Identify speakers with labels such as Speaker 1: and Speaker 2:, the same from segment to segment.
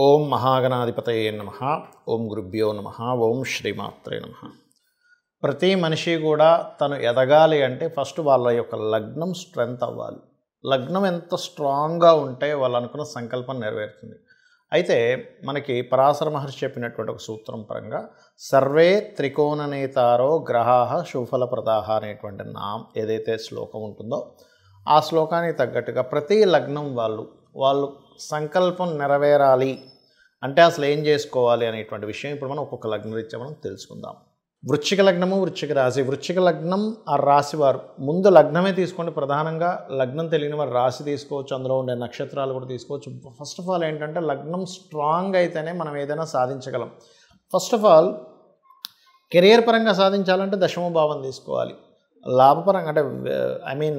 Speaker 1: ఓం మహాగణాధిపతయే నమః. ఓం గురుభ్యో నమః. ఓం శ్రీమాత్రే నమః. ప్రతి మనిషి కూడా తను ఎదగాలి అంటే ఫస్ట్ వాళ్ళ యొక్క లగ్నం స్ట్రెంగ్త్ అవ్వాలి. లగ్నం ఎంత స్ట్రాంగ్గా ఉంటే వాళ్ళు అనుకున్న సంకల్పం నెరవేరుతుంది. అయితే మనకి పరాశర మహర్షి చెప్పినటువంటి ఒక సూత్రం పరంగా సర్వే త్రికోణనేతారో గ్రహాః శుభఫలప్రదాః అనేటువంటి ఏదైతే శ్లోకం ఉంటుందో ఆ శ్లోకానికి తగ్గట్టుగా ప్రతి లగ్నం వాళ్ళు సంకల్పం నెరవేరాలి అంటే అసలు ఏం చేసుకోవాలి అనేటువంటి విషయం ఇప్పుడు మనం ఒక్కొక్క లగ్నం రీత్యా మనం తెలుసుకుందాం. వృశ్చిక లగ్నము, వృశ్చిక రాశి. వృశ్చిక లగ్నం ఆ రాశి వారు ముందు లగ్నమే తీసుకోండి. ప్రధానంగా లగ్నం తెలియని వారు రాశి తీసుకోవచ్చు, అందులో ఉండే నక్షత్రాలు కూడా తీసుకోవచ్చు. ఫస్ట్ ఆఫ్ ఆల్ ఏంటంటే లగ్నం స్ట్రాంగ్ అయితేనే మనం ఏదైనా సాధించగలం. ఫస్ట్ ఆఫ్ ఆల్ కెరియర్ పరంగా సాధించాలంటే దశమ భావం తీసుకోవాలి. లాభపరంగా అంటే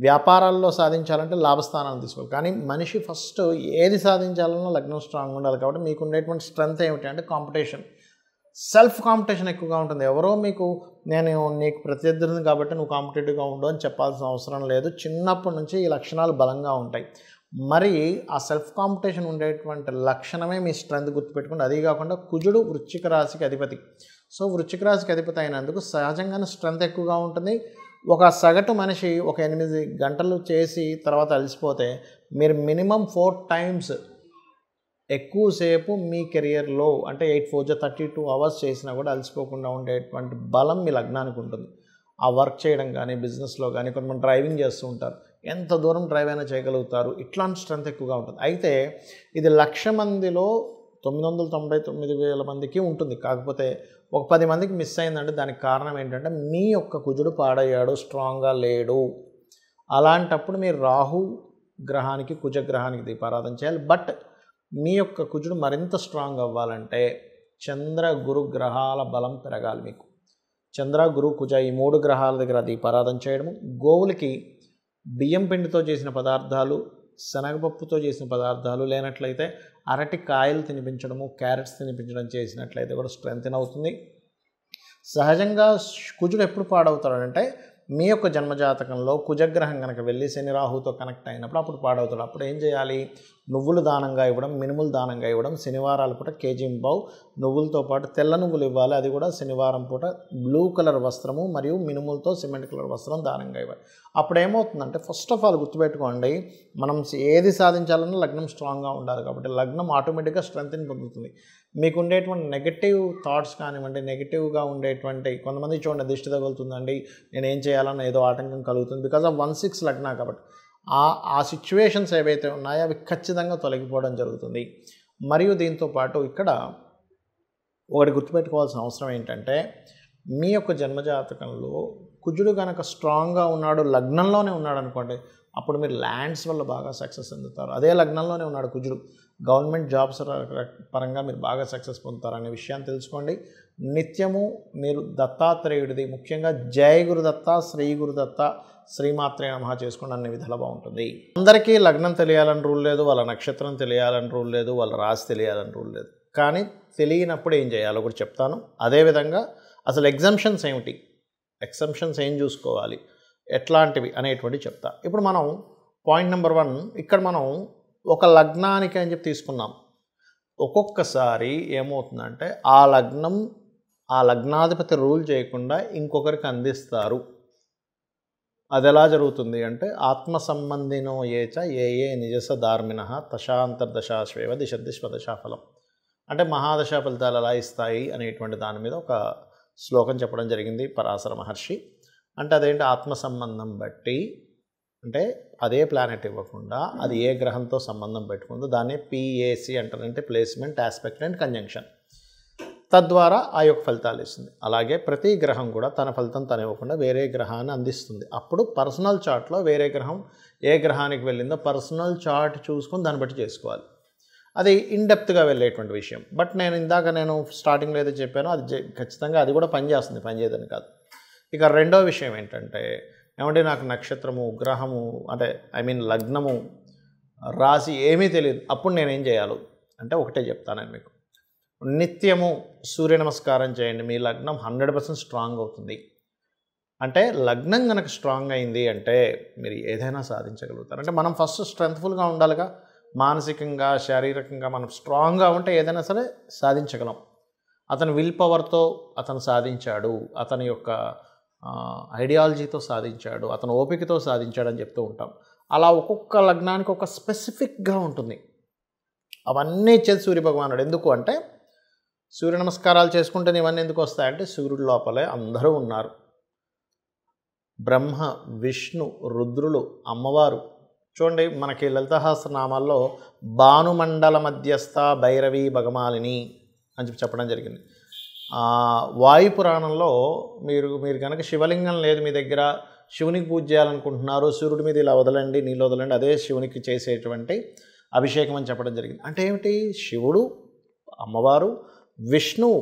Speaker 1: వ్యాపారాల్లో సాధించాలంటే లాభస్థానాన్ని తీసుకోవాలి. కానీ మనిషి ఫస్ట్ ఏది సాధించాలన్నా లగ్నం స్ట్రాంగ్ ఉండాలి. కాబట్టి మీకు ఉండేటువంటి స్ట్రెంగ్త్ ఏమిటి అంటే కాంపిటీషన్, సెల్ఫ్ కాంపిటీషన్ ఎక్కువగా ఉంటుంది. ఎవరో నీకు ప్రత్యర్థిని కాబట్టి నువ్వు కాంపిటేటివ్గా ఉండు అని చెప్పాల్సిన అవసరం లేదు. చిన్నప్పటి నుంచి ఈ లక్షణాలు బలంగా ఉంటాయి. మరి ఆ సెల్ఫ్ కాంపిటీషన్ ఉండేటువంటి లక్షణమే మీ స్ట్రెంగ్త్ గుర్తుపెట్టుకోండి. అదే కాకుండా కుజుడు వృశ్చిక రాశికి అధిపతి. సో వృశ్చిక రాశికి అధిపతి అయినందుకు సహజంగానే స్ట్రెంగ్త్ ఎక్కువగా ఉంటుంది. ఒక సగటు మనిషి ఒక 8 గంటలు చేసి తర్వాత అలసిపోతే మీరు మినిమం 4 times ఎక్కువసేపు మీ కెరియర్లో అంటే 8 4 32 hours చేసినా కూడా అలసిపోకుండా ఉండేటువంటి బలం మీ లగ్నానికి ఉంటుంది. ఆ వర్క్ చేయడం కానీ బిజినెస్లో కానీ కొంతమంది డ్రైవింగ్ చేస్తూ ఉంటారు, ఎంత దూరం డ్రైవ్ అయినా చేయగలుగుతారు. ఇట్లాంటి స్ట్రెంగ్త్ ఎక్కువగా ఉంటుంది. అయితే ఇది 1,00,000 మందిలో 999,000 మందికి ఉంటుంది. కాకపోతే ఒక 10 మందికి మిస్ అయిందంటే దానికి కారణం ఏంటంటే మీ యొక్క కుజుడు పాడయ్యాడు, స్ట్రాంగ్గా లేడు. అలాంటప్పుడు మీరు రాహు గ్రహానికి కుజగ్రహానికి దీపారాధన చేయాలి. బట్ మీ యొక్క కుజుడు మరింత స్ట్రాంగ్ అవ్వాలంటే చంద్ర గురు గ్రహాల బలం పెరగాలి. మీకు చంద్ర గురు కుజ ఈ 3 గ్రహాల దగ్గర దీపారాధన చేయడము, గోవులకి బియ్యం పిండితో చేసిన పదార్థాలు, శనగపప్పుతో చేసిన పదార్థాలు లేనట్లయితే అరటి కాయలు తినిపించడము, క్యారెట్స్ తినిపించడం చేసినట్లయితే కూడా స్ట్రెంగ్త్ అవుతుంది. సహజంగా కుజుడు ఎప్పుడు పాడవుతాడంటే మీ యొక్క జన్మజాతకంలో కుజగ్రహం కనుక వెళ్ళి శని రాహుతో కనెక్ట్ అయినప్పుడు అప్పుడు పాడవుతాడు. అప్పుడు ఏం చేయాలి? నువ్వులు దానంగా ఇవ్వడం, మినుములు దానంగా ఇవ్వడం. శనివారాల పూట కేజీంబావు నువ్వులతో పాటు తెల్ల నువ్వులు ఇవ్వాలి. అది కూడా శనివారం పూట బ్లూ కలర్ వస్త్రము మరియు మినుములతో సిమెంట్ కలర్ వస్త్రం దానంగా ఇవ్వాలి. అప్పుడు ఏమవుతుందంటే ఫస్ట్ ఆఫ్ ఆల్ గుర్తుపెట్టుకోండి, మనం ఏది సాధించాలన్నా లగ్నం స్ట్రాంగ్గా ఉండాలి. కాబట్టి లగ్నం ఆటోమేటిక్గా స్ట్రెంగ్త్ని పొందుతుంది. మీకు ఉండేటువంటి నెగటివ్ థాట్స్ కానివ్వండి, నెగిటివ్గా ఉండేటువంటి కొంతమంది చూడండి దిష్టి తగులుతుందండి, నేను ఏం చేయాలన్న ఏదో ఆటంకం కలుగుతుంది బికాజ్ ఆఫ్ 1/6 లగ్న. కాబట్టి ఆ సిచ్యువేషన్స్ ఏవైతే ఉన్నాయో అవి ఖచ్చితంగా తొలగిపోవడం జరుగుతుంది. మరియు దీంతోపాటు ఇక్కడ ఒకటి గుర్తుపెట్టుకోవాల్సిన అవసరం ఏంటంటే మీ యొక్క జన్మజాతకంలో కుజుడు కనుక స్ట్రాంగ్గా ఉన్నాడు, లగ్నంలోనే ఉన్నాడు అనుకోండి, అప్పుడు మీరు ల్యాండ్స్ వల్ల బాగా సక్సెస్ పొందుతారు. అదే లగ్నంలోనే ఉన్నాడు కుజుడు, గవర్నమెంట్ జాబ్స్ పరంగా మీరు బాగా సక్సెస్ పొందుతారనే విషయాన్ని తెలుసుకోండి. నిత్యము మీరు దత్తాత్రేయుడిది ముఖ్యంగా జయ గురుదత్త, శ్రీ గురుదత్త, శ్రీమాత్రే నమః చేసుకోండి. అన్ని విధాలు బాగుంటుంది. అందరికీ లగ్నం తెలియాలని రూల్ లేదు, వాళ్ళ నక్షత్రం తెలియాలని రూల్ లేదు, వాళ్ళ రాశి తెలియాలని రూల్ లేదు. కానీ తెలియనప్పుడు ఏం చేయాలో కూడా చెప్తాను. అదేవిధంగా అసలు ఎగ్జంప్షన్స్ ఏమిటి, ఎగ్జంప్షన్స్ ఏం చూసుకోవాలి, ఎట్లాంటివి అనేటువంటివి చెప్తా. ఇప్పుడు మనం పాయింట్ నెంబర్ 1 ఇక్కడ మనం ఒక లగ్నానికి అని చెప్పి తీసుకున్నాం. ఒక్కొక్కసారి ఏమవుతుందంటే ఆ లగ్నాధిపతి రూల్ చేయకుండా ఇంకొకరికి అందిస్తారు. అది ఎలా జరుగుతుంది అంటే ఆత్మ సంబంధినో ఏచ ఏ నిజస ధార్మిణ తశాంతర్దశాశ్వేవ దిశద్ది స్వదశాఫలం అంటే మహాదశా ఫలితాలు ఎలా ఇస్తాయి అనేటువంటి దాని మీద ఒక శ్లోకం చెప్పడం జరిగింది పరాశర మహర్షి. అంటే అదేంటి, ఆత్మ సంబంధం బట్టి అంటే అదే ప్లానెట్ ఇవ్వకుండా అది ఏ గ్రహంతో సంబంధం పెట్టుకుందో దాన్ని PAC అంటారు, అంటే ప్లేస్మెంట్, ఆస్పెక్ట్ అండ్ కంజంక్షన్. తద్వారా ఆ యొక్క ఫలితాలు ఇస్తుంది. అలాగే ప్రతి గ్రహం కూడా తన ఫలితం తను ఇవ్వకుండా వేరే గ్రహాన్ని అందిస్తుంది. అప్పుడు పర్సనల్ చార్ట్లో వేరే గ్రహం ఏ గ్రహానికి వెళ్ళిందో పర్సనల్ చార్ట్ చూసుకొని దాన్ని బట్టి చేసుకోవాలి. అది ఇన్డెప్త్గా వెళ్ళేటువంటి విషయం. బట్ నేను స్టార్టింగ్లో ఏదో చెప్పానో అది ఖచ్చితంగా అది కూడా పనిచేస్తుంది, పనిచేయదని కాదు. ఇక రెండో విషయం ఏంటంటే ఏమంటే నాకు నక్షత్రము, గ్రహము అంటే లగ్నము, రాశి ఏమీ తెలియదు. అప్పుడు నేనేం చేయాలి అంటే ఒకటే చెప్తాను మీకు. నిత్యము సూర్య నమస్కారం చేయండి. మీ లగ్నం 100% స్ట్రాంగ్ అవుతుంది. అంటే లగ్నం కనుక స్ట్రాంగ్ అయింది అంటే మీరు ఏదైనా సాధించగలుగుతారు. అంటే మనం ఫస్ట్ స్ట్రెంగ్త్ఫుల్గా ఉండాలిగా. మానసికంగా శారీరకంగా మనం స్ట్రాంగ్గా ఉంటే ఏదైనా సరే సాధించగలం. అతను విల్ పవర్తో అతను సాధించాడు, అతని యొక్క ఐడియాలజీతో సాధించాడు, అతను ఓపికతో సాధించాడని చెప్తూ ఉంటాం. అలా ఒక్కొక్క లగ్నానికి ఒక స్పెసిఫిక్గా ఉంటుంది. అవన్నీ ఇచ్చేది సూర్యభగవానుడు. ఎందుకు అంటే సూర్య నమస్కారాలు చేసుకుంటే ఇవన్నీ ఎందుకు వస్తాయంటే సూర్యుడి లోపలే అందరూ ఉన్నారు. బ్రహ్మ, విష్ణు, రుద్రులు, అమ్మవారు. చూడండి మనకి లలిత సహస్రనామాల్లో భానుమండల మధ్యస్థ భైరవి భగమాలిని అని చెప్పడం జరిగింది. వాయుపురాణంలో మీరు కనుక శివలింగం లేదు మీ దగ్గర, శివునికి పూజ చేయాలనుకుంటున్నారు, సూర్యుడి మీద ఇలా వదలండి, నీళ్ళు వదలండి, అదే శివునికి చేసేటువంటి అభిషేకం అని చెప్పడం జరిగింది. అంటే ఏమిటి? శివుడు, అమ్మవారు, విష్ణువు,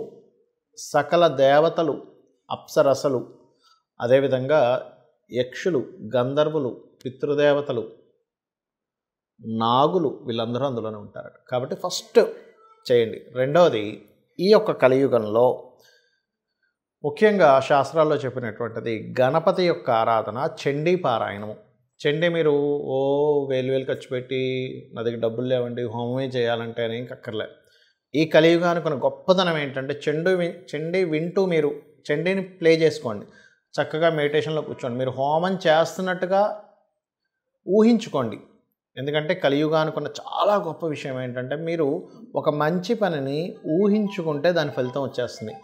Speaker 1: సకల దేవతలు, అప్సరసలు, అదేవిధంగా యక్షులు, గంధర్వులు, పితృదేవతలు, నాగులు, వీళ్ళందరూ అందులోనే ఉంటారు. కాబట్టి ఫస్ట్ చేయండి. రెండవది, ఈ యొక్క కలియుగంలో ముఖ్యంగా శాస్త్రాల్లో చెప్పినటువంటిది గణపతి యొక్క ఆరాధన, చండీ పారాయణము. చండీ మీరు వేలు ఖర్చు పెట్టి నా దగ్గర డబ్బులు లేవండి హోమమే చేయాలంటే అని ఇంకక్కర్లే. ఈ కలియుగానికి ఉన్న గొప్పతనం ఏంటంటే చండీ వింటూ మీరు చండీని ప్లే చేసుకోండి, చక్కగా మెడిటేషన్లో కూర్చోండి, మీరు హోమం చేస్తున్నట్టుగా ఊహించుకోండి. ఎందుకంటే కలియుగానికి ఉన్న చాలా గొప్ప విషయం ఏంటంటే మీరు ఒక మంచి పనిని ఊహించుకుంటే దాని ఫలితం వచ్చేస్తుంది.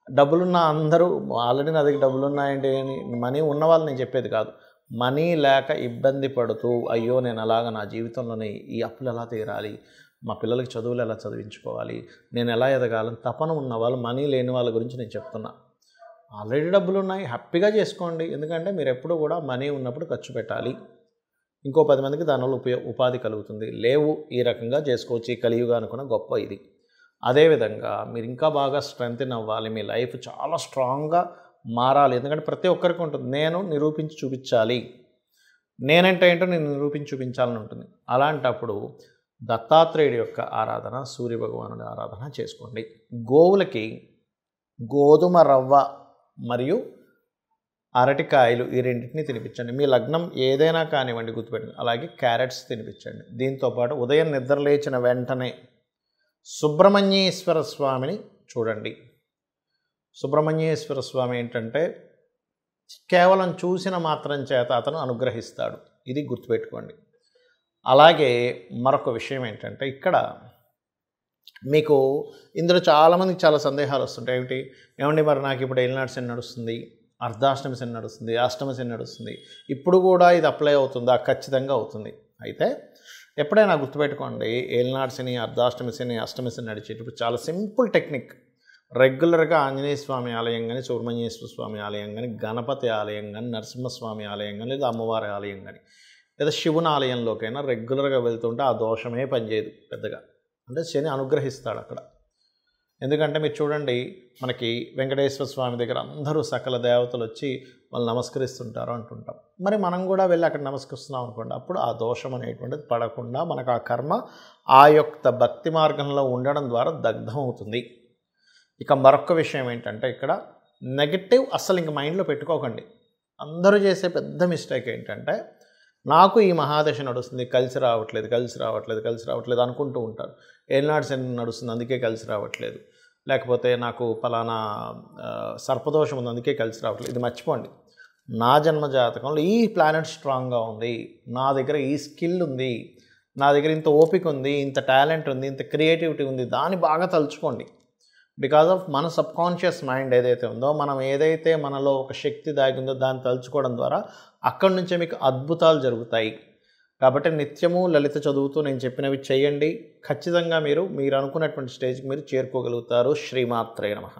Speaker 1: డబ్బులున్న అందరూ ఆల్రెడీ నా దగ్గర డబ్బులు ఉన్నాయండి అని మనీ ఉన్న వాళ్ళు నేను చెప్పేది కాదు. మనీ లేక ఇబ్బంది పడుతూ అయ్యో నేను అలాగా నా జీవితంలోనే ఈ అప్పులు ఎలా తీరాలి, మా పిల్లలకి చదువులు ఎలా చదివించుకోవాలి, నేను ఎలా ఎదగాలని తపన ఉన్న వాళ్ళు, మనీ లేని వాళ్ళ గురించి నేను చెప్తున్నా. ఆల్రెడీ డబ్బులు ఉన్నాయి, హ్యాపీగా చేసుకోండి. ఎందుకంటే మీరు ఎప్పుడు కూడా మనీ ఉన్నప్పుడు ఖర్చు పెట్టాలి, ఇంకో 10 మందికి దానివల్ల ఉపాధి కలుగుతుంది. లేవు ఈ రకంగా చేసుకోవచ్చు. ఈ కలియుగా అనుకున్న గొప్ప ఇది. అదేవిధంగా మీరు ఇంకా బాగా స్ట్రెంగ్తెన్ అవ్వాలి, మీ లైఫ్ చాలా స్ట్రాంగ్గా మారాలి. ఎందుకంటే ప్రతి ఒక్కరికి ఉంటుంది నేను నిరూపించి చూపించాలి, నేనంటే ఏంటో నేను నిరూపించి చూపించాలని ఉంటుంది. అలాంటప్పుడు దత్తాత్రేయుడి యొక్క ఆరాధన, సూర్యభగవానుడి ఆరాధన చేసుకోండి. గోవులకి గోధుమ రవ్వ మరియు అరటికాయలు ఈ రెండింటిని తినిపించండి. మీ లగ్నం ఏదైనా కానివ్వండి గుర్తుపెట్టండి. అలాగే క్యారెట్స్ తినిపించండి. దీంతోపాటు ఉదయం నిద్ర లేచిన వెంటనే సుబ్రహ్మణ్యేశ్వర స్వామిని చూడండి. సుబ్రహ్మణ్యేశ్వర స్వామి ఏంటంటే కేవలం చూసిన మాత్రం చేత అతను అనుగ్రహిస్తాడు, ఇది గుర్తుపెట్టుకోండి. అలాగే మరొక విషయం ఏంటంటే ఇక్కడ మీకు ఇందులో చాలామందికి చాలా సందేహాలు వస్తుంటాయి. ఏమండి మరి నాకు ఇప్పుడు ఏలినాటి శని నడుస్తుంది, అర్ధాష్టమి శని నడుస్తుంది, అష్టమి శని నడుస్తుంది, ఇప్పుడు కూడా ఇది అప్లై అవుతుందా? ఖచ్చితంగా అవుతుంది. అయితే ఎప్పుడైనా గుర్తుపెట్టుకోండి, ఏలినాటి శని, అర్ధాష్టమి శని, అష్టమి శని నడిచేటప్పుడు చాలా సింపుల్ టెక్నిక్. రెగ్యులర్గా ఆంజనేయ స్వామి ఆలయం కానీ, సుబ్రహ్మణ్యేశ్వర స్వామి ఆలయం కానీ, గణపతి ఆలయం కానీ, నరసింహస్వామి ఆలయం కానీ, లేదా అమ్మవారి ఆలయం కానీ, లేదా శివుని ఆలయంలోకైనా రెగ్యులర్గా వెళ్తుంటే ఆ దోషమే పనిచేయదు పెద్దగా. అంటే శని అనుగ్రహిస్తాడు అక్కడ. ఎందుకంటే మీరు చూడండి మనకి వెంకటేశ్వర స్వామి దగ్గర అందరూ సకల దేవతలు వచ్చి వాళ్ళు నమస్కరిస్తుంటారు అంటుంటాం. మరి మనం కూడా వెళ్ళి అక్కడ నమస్కరిస్తున్నాం అనుకోండి, అప్పుడు ఆ దోషం అనేటువంటిది పడకుండా మనకు ఆ కర్మ ఆ యొక్క భక్తి మార్గంలో ఉండడం ద్వారా దగ్ధం అవుతుంది. ఇక మరొక విషయం ఏంటంటే ఇక్కడ నెగటివ్ అస్సలు ఇంక మైండ్లో పెట్టుకోకండి. అందరూ చేసే పెద్ద మిస్టేక్ ఏంటంటే నాకు ఈ మహాదశ నడుస్తుంది, కలిసి రావట్లేదు అనుకుంటూ ఉంటారు. ఏలినాటి శని నడుస్తుంది అందుకే కలిసి రావట్లేదు, లేకపోతే నాకు పలానా సర్పదోషం ఉంది అందుకే కలిసి రావట్లేదు. ఇది మర్చిపోండి. నా జన్మ జాతకంలో ఈ ప్లానెట్ స్ట్రాంగ్గా ఉంది, నా దగ్గర ఈ స్కిల్ ఉంది, నా దగ్గర ఇంత ఓపిక ఉంది, ఇంత టాలెంట్ ఉంది, ఇంత క్రియేటివిటీ ఉంది, దాన్ని బాగా తలుచుకోండి. బికాజ్ ఆఫ్ మన సబ్కాన్షియస్ మైండ్ ఏదైతే ఉందో, మనం ఏదైతే మనలో ఒక శక్తి దాగిందో దాన్ని తలుచుకోవడం ద్వారా అక్కడి నుంచే మీకు అద్భుతాలు జరుగుతాయి. కాబట్టి నిత్యము లలిత చదువుతూ నేను చెప్పినవి చేయండి. ఖచ్చితంగా మీరు అనుకున్నటువంటి స్టేజ్కి మీరు చేరుకోగలుగుతారు. శ్రీమాత్రే నమః.